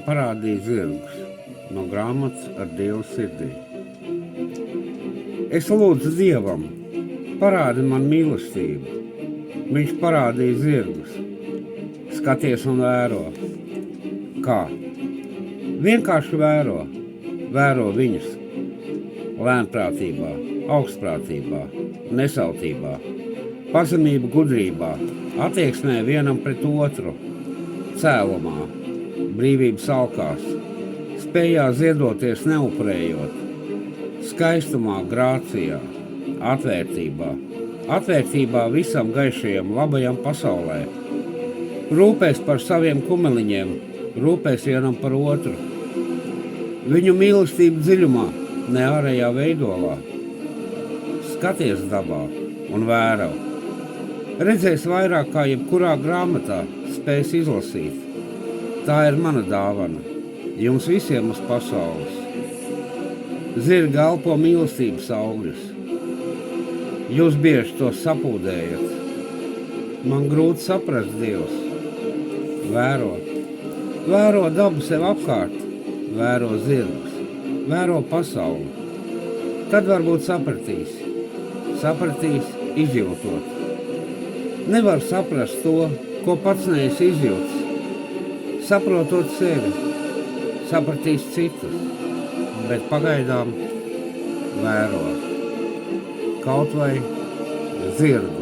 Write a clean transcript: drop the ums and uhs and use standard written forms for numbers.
man parādīja zirgus no grāmatas Ar Dievu sirdī. Es lūdzu Dievam, parādi man mīlestību. Viņš parādīja zirgus. Skaties un vēro. Kā? Vienkārši vēro viņus. Lēnprātībā, augstprātībā, nesautībā, pazemība gudrībā, attieksmē vienam pret otru, cēlumā, brīvības alkās, spējā ziedoties neupurējot, skaistumā, grācijā, atvērtībā visam gaišajam, labajam pasaulē, rūpēs par saviem kumeliņiem, rūpēs vienam par otru, viņu mīlestību dziļumā, ne ārējā veidolā. Skaties dabā un vēro. Redzēs vairāk kā jebkurā grāmatā spēs izlasīt. Tā ir mana dāvana, jums visiem uz pasaules. Zirgi elpo mīlestības augļus. Jūs bieži to sapūdējat. Man grūti saprast, Dievs. Vēro dabu sev apkārt, vēro zirgus. Vēro pasauli. Tad varbūt sapratīs izjūtot. Nevar saprast to, ko pats neesi izjūts. Saprotot sevi, sapratīs citus, bet pagaidām vēro. Kaut vai zirgu.